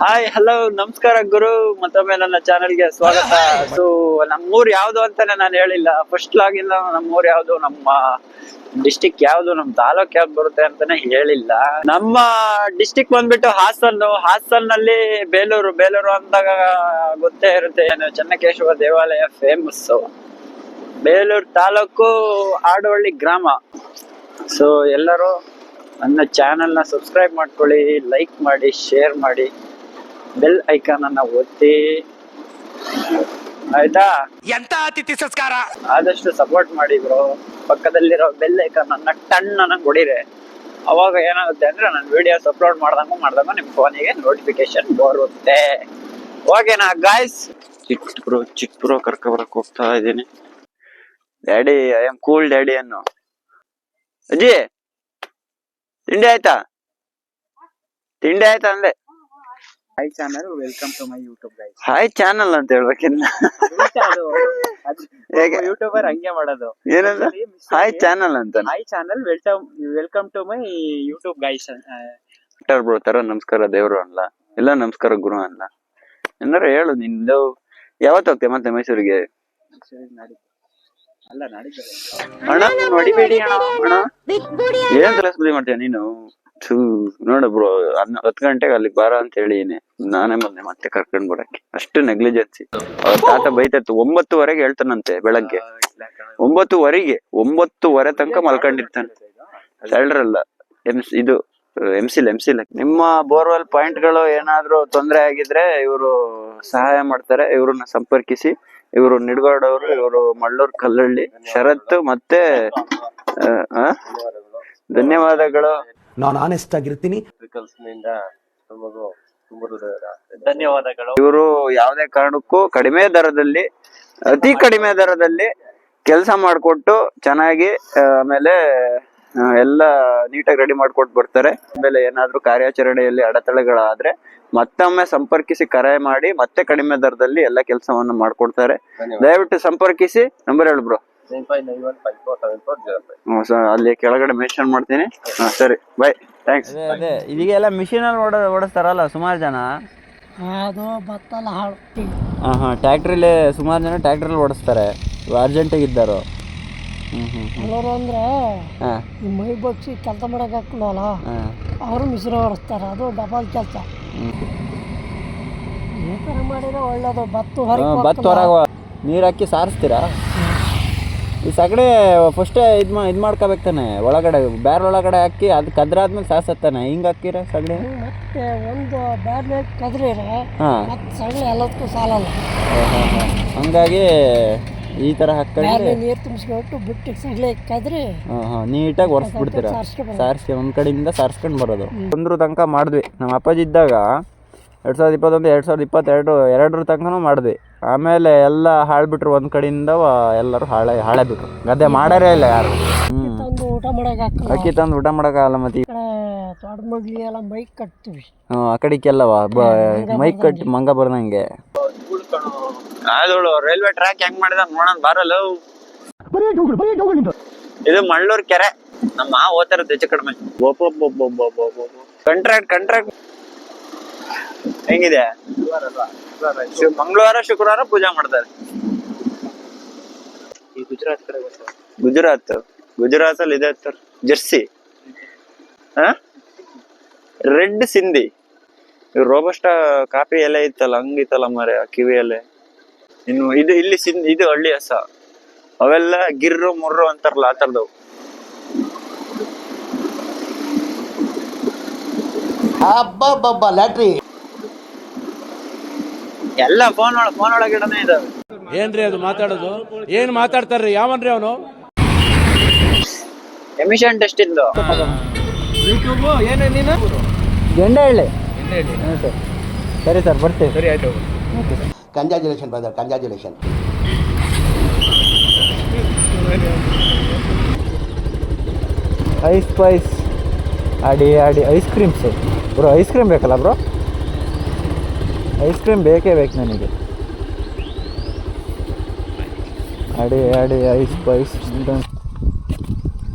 Hi hello ನಮಸ್ಕಾರ ಗುರು, ಮತ್ತೊಮ್ಮೆ ನನ್ನ ಚಾನೆಲ್ಗೆ ಸ್ವಾಗತ. ಸೊ ನಮ್ಮೂರ್ ಯಾವ್ದು ಅಂತಾನೆ ನಾನು ಹೇಳಿಲ್ಲ. ಫಸ್ಟ್ ಲಾಗಿಂದ ನಮ್ಮೂರ್ ಯಾವ್ದು, ನಮ್ಮ ಡಿಸ್ಟಿಕ್ ಯಾವ್ದು, ನಮ್ ತಾಲೂಕ್ ಯಾವ್ದು ಬರುತ್ತೆ ಅಂತಾನೆ ಹೇಳಿಲ್ಲ. ನಮ್ಮ ಡಿಸ್ಟಿಕ್ ಬಂದ್ಬಿಟ್ಟು ಹಾಸನ್ ನಲ್ಲಿ ಬೇಲೂರು ಅಂದಾಗ ಗೊತ್ತೇ ಇರುತ್ತೆ, ಚೆನ್ನಕೇಶವ ದೇವಾಲಯ ಫೇಮಸ್. ಬೇಲೂರು ತಾಲೂಕು ಆಡವಳ್ಳಿ ಗ್ರಾಮ. ಸೊ ಎಲ್ಲರೂ ನನ್ನ ಚಾನೆಲ್ ನ ಸಬ್ಸ್ಕ್ರೈಬ್ ಮಾಡ್ಕೊಳ್ಳಿ, ಲೈಕ್ ಮಾಡಿ, ಶೇರ್ ಮಾಡಿ, ಬೆಲ್ ಐಕಾನ್ ಅನ್ನ ಒತ್ತಿ, ಆಯ್ತಾ? ಎಂತ ಅತಿಥಿ ಸಂಸ್ಕಾರ. ಆದಷ್ಟು ಸಪೋರ್ಟ್ ಮಾಡಿ ಬ್ರೋ. ಪಕ್ಕದಲ್ಲಿರೋ ಬೆಲ್ ಐಕಾನ್ ಅನ್ನ ಟಣ್ಣನ ಹೊಡಿರೆ, ಅವಾಗ ಏನಾಗುತ್ತೆ ಅಂದ್ರೆ ನನ್ನ ವಿಡಿಯೋಸ್ ಅಪ್ಲೋಡ್ ಮಾಡ್ದಂಗ ನಿಮ್ ಫೋನಿಗೆ ನೋಟಿಫಿಕೇಶನ್ ಬರುತ್ತೆ. ಓಕೆನಾ ಗಾಯ್ಸ್? ಚಿಕ್ಕ ಬ್ರೋ ಕರ್ಕೊಬರಕ್ ಹೋಗ್ತಾ ಇದ್ದೀನಿ. Daddy, I am cool daddy ಅನ್ನು. ಅಜ್ಜಿ ತಿಂಡಿ ಆಯ್ತಾ ಅಂದೆ. Hi channel, welcome to my YouTube guys. Hi channel ಅಂತ ಹೇಳ್ಬೇಕಿನ್ನ. ಯೂಟ್ಯೂಬರ್ ಹಂಗೆ ಮಾಡೋದು. ಏನಂತ ಹಾಯ್ ಚಾನಲ್ ಅಂತ? Hi channel, welcome to my YouTube guys. Bro ತರ ನಮಸ್ಕಾರ ದೇವ್ರು ಅಲ್ಲ, ಇಲ್ಲ ನಮಸ್ಕಾರ ಗುರು ಅಲ್ಲ, ಏನಾರ ಹೇಳು. ನಿಂದು ಯಾವತ್ತು ಹೋಗ್ತೇವೆ ಮತ್ತೆ ಮೈಸೂರಿಗೆ? ಅಣ್ಣ ಹೊಡಿಬೇಡಿ ಅಣ್ಣ. ಏನ್ ತರ ಸುದ್ದಿ ಮಾಡ್ತೀಯ ನೀನು? ನೋಡ ಬ್ರೋ, 10 ಗಂಟೆಗೆ ಅಲ್ಲಿಗೆ ಬಾರ ಅಂತ ಹೇಳಿನಿ. ನಾನೇ ಬಂದೆ ಮತ್ತೆ ಕರ್ಕೊಂಡ್ ಬರಕ್ಕೆ. ಅಷ್ಟು ನೆಗ್ಲಿಜೆನ್ಸಿ. ಅವ್ರ ತಾತ ಬೈತತ್ತು. 9:30 ಹೇಳ್ತಾನಂತೆ ಬೆಳಗ್ಗೆ. 9:30 ತನಕ ಮಲ್ಕೊಂಡಿರ್ತಾನೆ. ಸ್ಯಾಲ್ರಲ್ಲ, ಇದು ಎಂಸಿಲ್. ನಿಮ್ಮ ಬೋರ್ವೆಲ್ ಪಾಯಿಂಟ್ ಗಳು ಏನಾದ್ರು ತೊಂದರೆ ಆಗಿದ್ರೆ ಇವರು ಸಹಾಯ ಮಾಡ್ತಾರೆ. ಇವ್ರನ್ನ ಸಂಪರ್ಕಿಸಿ. ಇವರು ನಿಡ್ಗೋಡವ್ರು, ಇವರು ಮಳ್ಳೂರ್ ಕಲ್ಲಳ್ಳಿ. ಶರತ್ ಮತ್ತೆ ಧನ್ಯವಾದಗಳು. ನಾನು ಆನೆಸ್ಟ್ ಆಗಿರ್ತೀನಿ. ಧನ್ಯವಾದಗಳು. ಇವರು ಯಾವುದೇ ಕಾರಣಕ್ಕೂ ಅತಿ ಕಡಿಮೆ ದರದಲ್ಲಿ ಕೆಲಸ ಮಾಡಿಕೊಟ್ಟು ಚೆನ್ನಾಗಿ ಆಮೇಲೆ ಎಲ್ಲ ನೀಟಾಗಿ ರೆಡಿ ಮಾಡ್ಕೊಟ್ಟು ಬರ್ತಾರೆ. ಆಮೇಲೆ ಏನಾದ್ರೂ ಕಾರ್ಯಾಚರಣೆಯಲ್ಲಿ ಅಡೆತಡೆಗಳಾದ್ರೆ ಮತ್ತೊಮ್ಮೆ ಸಂಪರ್ಕಿಸಿ, ಕರೆ ಮಾಡಿ ಮತ್ತೆ ಕಡಿಮೆ ದರದಲ್ಲಿ ಎಲ್ಲ ಕೆಲಸವನ್ನು ಮಾಡ್ಕೊಡ್ತಾರೆ. ದಯವಿಟ್ಟು ಸಂಪರ್ಕಿಸಿ. ನಂಬರ್ ಹೇಳು ಬ್ರೋ. ಅಲ್ಲಿ ಕೆಳಗಡೆ ಮೆನ್ಷನ್ ಮಾಡ್ತೀನಿ. ಸರಿ, ಬೈ, ಥ್ಯಾಂಕ್ಸ್. ಅದೇ ಇದೀಗೆಲ್ಲ ಮಿಷಿನ್ ಅಲ್ಲಿ ಓಡಿಸ್ತಾರಲ್ಲ ಸುಮಾರು ಜನ. ಅದು ಬತ್ತಲ್ಲ ಹಾಳು. ಟ್ಯಾಕ್ಟ್ರಿಲಿ ಸುಮಾರು ಜನ ಟ್ಯಾಕ್ಟ್ರಲ್ಲಿ ಓಡಿಸ್ತಾರೆ. ಅರ್ಜೆಂಟಿಗೆ ಇದ್ದಾರೋ. ಕೆಲವರು ಅಂದ್ರೆ ಈ ಮೈ ಬಗ್ಸಿ ಕೆಲಸ ಮಾಡಕ್ ಹಾಕಲ್ಲ, ಅವರು ಮಿಶ್ರ ಓಡಿಸ್ತಾರೆ. ಅದು ಡಬಲ್ ಕೆಲಸ. ಈ ಥರ ಮಾಡಿದ್ರೆ ಒಳ್ಳೇದು. ಭತ್ತ ಹೊರಗೆ ನೀರು ಹಾಕಿ ಸಾರಿಸ್ತೀರಾ? ಈ ಸಗಣಿ ಫಸ್ಟೇ ಇದು ಮಾಡ್ಕೋಬೇಕು ತಾನೆ. ಒಳಗಡೆ ಬ್ಯಾರ್ ಒಳಗಡೆ ಹಾಕಿ ಅದು ಕದ್ರಾದ್ಮೇಲೆ ಸಾರಿಸತ್ತಾನೆ. ಹಿಂಗೆ ಹಾಕಿರ ಸಗಣಿ ಮತ್ತೆ ಒಂದು ಬ್ಯಾರ್ಲೆ ಕದ್ರಿರೆ ಮತ್ತೆ ಸಗಣಿ ಎಲ್ಲದಕ್ಕೂ ಸಾಲಲ್ಲ. ಹಂಗಾಗಿ ಈ ಥರ ಹಾಕೊಂಡು ನೀರು ತುಂಬಿಸ್ಬಿಟ್ಟು ಬಿಟ್ಟು ಸಗಣಿ ಕದ್ರಿ ನೀಟಾಗಿ ಒರೆಸ್ಬಿಡ್ತೀರ. ಸಾರಿಸಿ ಒಂದು ಕಡೆಯಿಂದ ಸಾರಿಸ್ಕೊಂಡು ಬರೋದು. ಒಂದ್ರ ತನಕ ಮಾಡಿದ್ವಿ ನಮ್ಮ ಅಪ್ಪಾಜಿ ಇದ್ದಾಗ. 2021, 2022 ಎರಡರ ತನಕನೂ ಮಾಡಿದ್ವಿ. ಆಮೇಲೆ ಎಲ್ಲ ಹಾಳ್ಬಿಟ್ರು. ಒಂದು ಕಡೆಯಿಂದ ಎಲ್ಲರೂ ಹಾಳೆ ಬಿಟ್ರು. ಗದ್ದೆ ಮಾಡಾರೇ ಇಲ್ಲ ಯಾರು. ಊಟ ಮಾಡಕ್ ಅಕ್ಕಿ ತಂದು ಊಟ ಮಾಡೋಕ್ಕಾಗಲ್ಲ. ಮತ್ತೆ ತೋಟ ಮಗ್ಲಿ ಎಲ್ಲ ಮೈಕ್ ಕಟ್ತೀವಿ. ಆ ಕಡೆಗೆಲ್ಲವ ಮೈಕ್ ಕಟ್ಟಿ ಮಂಗ ಬರ್ದಂಗೆ. ರೈಲ್ವೆ ಟ್ರ್ಯಾಕ್ ಹೆಂಗ್ ಮಾಡಿದ ನೋಡೋಣ ಬಾರಲ್ಲ. ಇದು ಮಳ್ಳೂರ್ ಕೆರೆ. ನಮ್ಮ ಓದ್ತಾರ ಹೆಚ್ಚು ಕಡಿಮೆ. ಕಂಟ್ರಾಕ್ಟ್ ಹೆಂಗಿದೆ? ಮಂಗಳವಾರ ಶುಕ್ರವಾರ ಪೂಜೆ ಮಾಡ್ತಾರೆ. ಗುಜರಾತ್ ಅಲ್ಲಿ ಇದೆ Jersey, red Sindhi. Robusta coffee ಎಲೆ ಇತ್ತಲ್ಲ, ಹಂಗಿತ್ತಲ್ಲ ಮರೆ ಕಿವಿ ಎಲೆ. ಇನ್ನು ಇಲ್ಲಿ ಇದು ಹಳ್ಳಿ ಹಸ. ಅವೆಲ್ಲ ಗಿರ್ರು ಮುರ್ರು ಅಂತಾರಲ್ಲ, ಆ ತರದವು. ಲ್ಯಾಟ್ರಿ ಎಲ್ಲ ಫೋನ್ ಒಳಗಿಡನೇ ಇದಾವೆ. ಏನ್ರಿ ಅದು ಮಾತಾಡೋದು? ಏನ್ ಮಾತಾಡ್ತಾರ್ರಿ? ಯಾವನ್ರಿ ಅವನು? ಎಮಿಷನ್ ಟೆಸ್ಟ್ ಇದ್ದು ಯೂಟ್ಯೂಬ್ ಏನೇ ನೀನು ಗೆಂಡೆ ಹೇಳಿ. ಸರಿ ಸರ್, ಬರ್ತೀವಿ. ಸರಿ, ಆಯ್ತು. Congratulation brother, congratulation. Ice pies ಆಡಿ ice creams bro. Ice cream ಬೇಕಲ್ಲ ಬ್ರೋ? ಐಸ್ ಕ್ರೀಮ್ ಬೇಕೇ ಬೇಕು ನನಗೆ. ಆಡಿ ಐಸ್ ಪೈಸ್.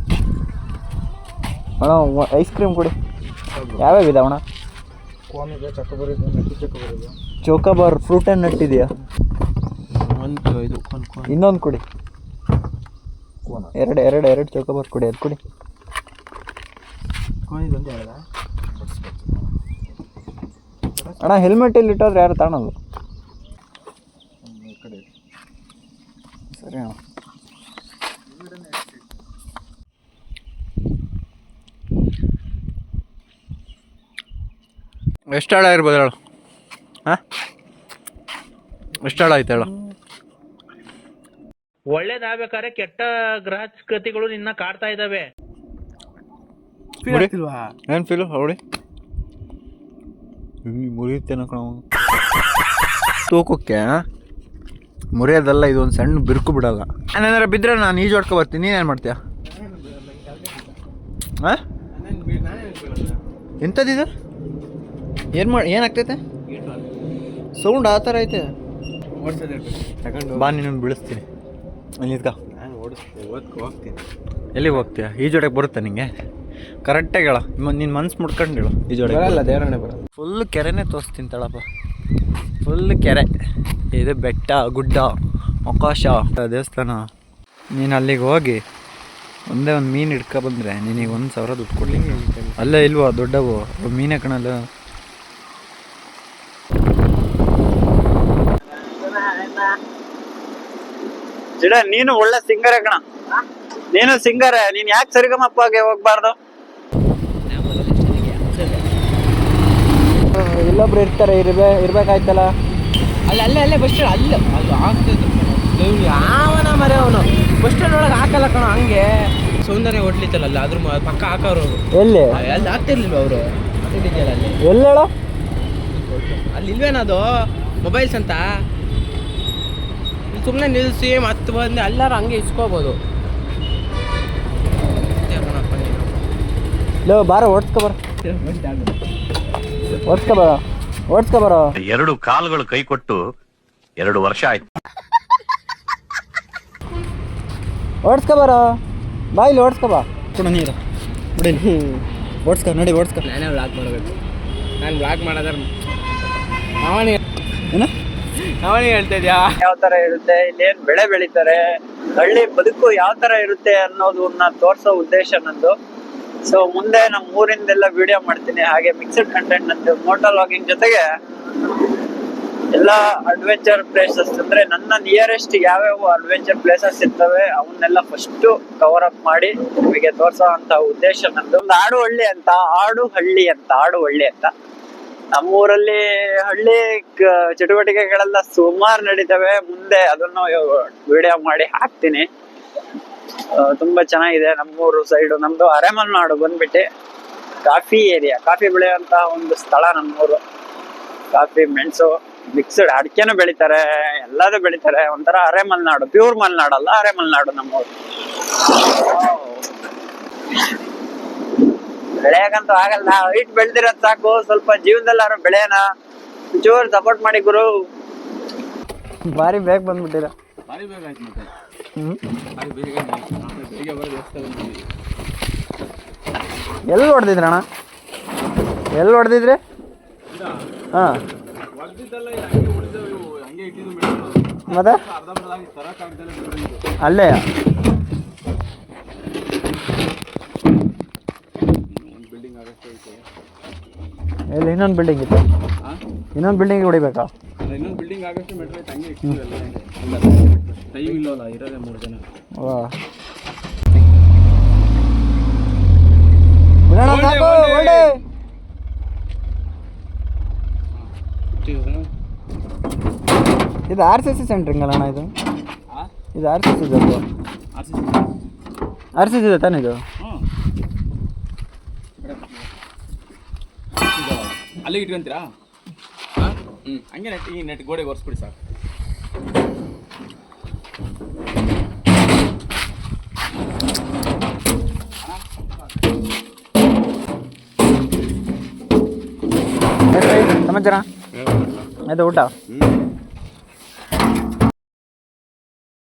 ಅಣ್ಣ ಐಸ್ ಕ್ರೀಮ್ ಕೊಡಿ. ಯಾವ್ಯಾವ ಇದಾವಣ್ಣ? ಚೋಕಾಬಾರ್ ಫ್ರೂಟ್ ಆ್ಯಂಡ್ ನಟ್ ಇದೆಯಾ? ಇನ್ನೊಂದು ಕೊಡಿ. ಎರಡು ಚೋಕಾಬಾರ್ ಕೊಡಿ. ಅದು ಕೊಡಿ. ಅಣ್ಣ ಹೆಲ್ಮೆಟ್ ಇಲ್ಲಿ ಇಟ್ಟೋದ್ರೆ ಯಾರು ತಾಣದು? ಸರಿ ಅಣ್ಣ. ಎಷ್ಟು ಆಳ ಇರ್ಬೋದು ಹೇಳು? ಹಾಂ, ಎಷ್ಟು ಆಳ ಆಯ್ತು ಹೇಳು? ಒಳ್ಳೇದಾಗಬೇಕಾದ್ರೆ ಕೆಟ್ಟ ಗ್ರಹಕೃತಿಗಳು ನಿನ್ನ ಕಾಡ್ತಾ ಇದ್ದಾವೆ. ಏನು ಫೀಲು ಹೊಡಿ ಮುರಿಯುತ್ತೇನೋ ಕಣ. ತೂಕಕ್ಕೆ ಮುರಿಯೋದಲ್ಲ, ಇದೊಂದು ಸಣ್ಣ ಬಿರುಕು ಬಿಡಲ್ಲ. ನಾನೇನಾರ ಬಿದ್ದರೆ ನಾನು ಈಜು ಹೊಡ್ಕೊ ಬರ್ತೀನಿ. ನೀನೇನು ಮಾಡ್ತೀಯ? ಹಾಂ, ಎಂಥದ್ದಿದೆ? ಏನಾಗ್ತೈತೆ ಸೌಂಡ್? ಆ ಥರ ಐತೆ. ಬಾ, ನೀನೊಂದು ಬೀಳಿಸ್ತೀನಿ. ಅಲ್ಲಿ ನಿಂತ್ಕ. ಹೋಗ್ತೀನಿ. ಎಲ್ಲಿಗೆ ಹೋಗ್ತೀಯ? ಈಜೊಡಕ್ಕೆ ಬರುತ್ತೆ ನಿಂಗೆ? ಕರೆಕ್ಟಾಗಿ ಹೇಳ. ನಿನ್ನ ಮನ್ಸು ಮುಡ್ಕೊಂಡು ಹೇಳು. ಈಜೊಡಕ್ಕೆ ದೇವರೇ ಬರೋದು. ಫುಲ್ ಕೆರೆನೇ ತೋರಿಸ್ತೀನಿ ತಳಪ್ಪ. ಫುಲ್ ಕೆರೆ ಇದು, ಬೆಟ್ಟ ಗುಡ್ಡ ಆಕಾಶ ದೇವಸ್ಥಾನ. ನೀನು ಅಲ್ಲಿಗೆ ಹೋಗಿ ಒಂದೇ ಒಂದು ಮೀನು ಹಿಡ್ಕೊಬಂದ್ರೆ ನಿನಗೆ 1,000 ದುಡ್ಡು ಕೊಡಲಿ. ಅಲ್ಲೇ ಇಲ್ವೋ ದೊಡ್ಡವು ಮೀನೇ ಕಣಲ್ಲ. ಜಿಡ, ನೀನು ಒಳ್ಳೆ ಸಿಂಗರೇ ಕಣ. ನೀನು ಸಿಂಗರೇ. ನೀನು ಯಾಕೆ ಸರಿಗಮಪ್ಪಗೆ ಹೋಗ್ಬಾರ್ದು? ಇಲ್ಲೊಬ್ರು ಇರ್ತಾರೆ, ಇರ್ಬೇಕಾಯ್ತಲ್ಲ. ಅಲ್ಲೇ ಬಸ್ ಸ್ಟ್ಯಾಂಡ್ ಅಲ್ಲ ಅದು ಆಗ್ತದೆ. ಯಾವನ ಮರೆ ಅವನು ಬಸ್ ಸ್ಟ್ಯಾಂಡ್ ಒಳಗೆ ಹಾಕಲ್ಲ ಕಣ. ಹಂಗೆ ಸೌಂದರ್ಯ ಹೋಟ್ಲಿತ್ತಲ್ಲ ಅಲ್ಲ, ಅದ್ರ ಪಕ್ಕ ಹಾಕೋರು. ಎಲ್ಲಿ ಅಲ್ಲಿ ಆಗ್ತಿರ್ಲಿಲ್ವ ಅವರು? ಮಾತಾಡಿದ್ಯಲ್ಲ ಅಲ್ಲಿ. ಎಲ್ಲಿ ಹೇಳೋ? ಅಲ್ಲಿ ಇಲ್ವೇನದು ಮೊಬೈಲ್ಸ್ ಅಂತ? ಸುಮ್ಮನೆ ನಿಲ್ಲಿಸಿ ಮತ್ತೆ ಬಂದು ಎಲ್ಲರೂ ಹಂಗೆ ಇಸ್ಕೋಬೋದು. ಲೋ ಬಾರ, ಓಡಿಸ್ಕೊ ಬರೋ. 2 ಕಾಲುಗಳು ಕೈ ಕೊಟ್ಟು 2 ವರ್ಷ ಆಯ್ತು. ಓಡಿಸ್ಕೊ ಬರೋ. ಬಾ, ಇಲ್ಲಿ ಓಡಿಸ್ಕೊ ಬಾ. ಕೊಡ ನೀರು ಬಿಡಿ. ಓಡಿಸ್ಕೊ, ನೋಡಿ ಓಡಿಸ್ಕೊ. ನಾನೇ ವ್ಲಾಗ್ ಮಾಡಬೇಕು. ನಾನು ವ್ಲಾಗ್ ಮಾಡೋದಾರ ಅವನಿಗೆ ಹೇಳ್ತಾ ಇದ್ಯಾ? ಯಾವ ತರ ಇರುತ್ತೆ, ಇಲ್ಲಿ ಏನ್ ಬೆಳೆ ಬೆಳಿತಾರೆ, ಹಳ್ಳಿ ಬದುಕು ಯಾವ ತರ ಇರುತ್ತೆ ಅನ್ನೋದನ್ನ ತೋರ್ಸೋ ಉದ್ದೇಶ ನಂದು. ಸೊ ಮುಂದೆ ನಮ್ಮ ಊರಿಂದೆಲ್ಲ ವಿಡಿಯೋ ಮಾಡ್ತೀನಿ. ಹಾಗೆ ಮಿಕ್ಸ್ಡ್ ಕಂಟೆಂಟ್ ನಂದು ಮೋಟೋ ವ್ಲಾಗಿಂಗ್ ಜೊತೆಗೆ ಎಲ್ಲ ಅಡ್ವೆಂಚರ್ ಪ್ಲೇಸಸ್, ಅಂದ್ರೆ ನನ್ನ ನಿಯರೆಸ್ಟ್ ಯಾವ್ಯಾವ ಅಡ್ವೆಂಚರ್ ಪ್ಲೇಸಸ್ ಇರ್ತವೆ ಅವನ್ನೆಲ್ಲ ಫಸ್ಟ್ ಕವರ್ ಅಪ್ ಮಾಡಿ ನಿಮಗೆ ತೋರ್ಸೋ ಅಂತ ಉದ್ದೇಶ ನಂದು. ಒಂದು ಆಡುಹಳ್ಳಿ ಅಂತ ನಮ್ಮೂರಲ್ಲಿ ಹಳ್ಳಿ ಚಟುವಟಿಕೆಗಳೆಲ್ಲ ಸುಮಾರು ನಡೀತವೆ. ಮುಂದೆ ಅದನ್ನು ವಿಡಿಯೋ ಮಾಡಿ ಹಾಕ್ತೀನಿ. ತುಂಬಾ ಚೆನ್ನಾಗಿದೆ ನಮ್ಮೂರು ಸೈಡು. ನಮ್ದು ಅರೆಮಲೆನಾಡು ಬಂದ್ಬಿಟ್ಟು ಕಾಫಿ ಏರಿಯಾ, ಕಾಫಿ ಬೆಳೆಯುವಂತ ಒಂದು ಸ್ಥಳ ನಮ್ಮೂರು. ಕಾಫಿ, ಮೆಣಸು, ಮಿಕ್ಸ್ಡ್ ಅಡಿಕೆನೂ ಬೆಳಿತಾರೆ, ಎಲ್ಲದೂ ಬೆಳಿತಾರೆ. ಒಂಥರ ಅರೆಮಲೆನಾಡು, ಪ್ಯೂರ್ ಮಲೆನಾಡು ಅಲ್ಲ, ಅರೆಮಲೆನಾಡು ನಮ್ಮೂರು. ಬೆಳೆಯಕಂತೂ ಆಗಲ್ಲ, ಹೈಟ್ ಬೆಳ್ದಿರೋದ್ ಸಾಕು. ಸ್ವಲ್ಪ ಜೀವನದಲ್ಲಾರು ಬೆಳೆಯೋಣ, ಜೋರ್ ಸಪೋರ್ಟ್ ಮಾಡಿ ಗುರು. ಬಾರಿ ಬೇಗ ಬಂದ್ಬಿಟ್ಟಿರ. ಎಲ್ಲಿ ಹೊಡೆದಿದ್ರಣ್ಣ? ಎಲ್ಲಿ ಹೊಡೆದಿದ್ರಿ? ಹಾಂ, ಮತ್ತೆ ಅಲ್ಲೇ ಎಲ್ಲಿ ಇನ್ನೊಂದು ಬಿಲ್ಡಿಂಗ್ ಇತ್ತು? ಇನ್ನೊಂದು ಬಿಲ್ಡಿಂಗ್ ಹೊಡಿಬೇಕಾ? ಇನ್ನೊಂದು ಬಿಲ್ಡಿಂಗ್ ಆಗಷ್ಟು ಮೆಟ್ರೋ ಹಂಗೆ ಟೈಮ್ ಇಲ್ಲವಲ್ಲ, ಇರೋದೇ 3 ಜನ. ವಾ, ಬಿಡೋಣ ಸಾಕು, ಹೊರಡಿ. ಇದು RCC ಸೆಂಟ್ರಿಂಗ್ ಅಲ್ಲ ಅಣ್ಣ? ಇದು RCC ಇದೆ. RCC ಇದೆ ತಾನೇ ಇದು? ಅಲ್ಲಿಗೆ ಇಟ್ಕೊಂತೀರಾ? ಹಂಗೆ ನೆಟ್ ಗೋಡೆಗೆ ಒರೆಸ್ಬಿಡಿ ಸಾಕು. ಸಮಾಚಾರ ಆಯ್ತು ಊಟ?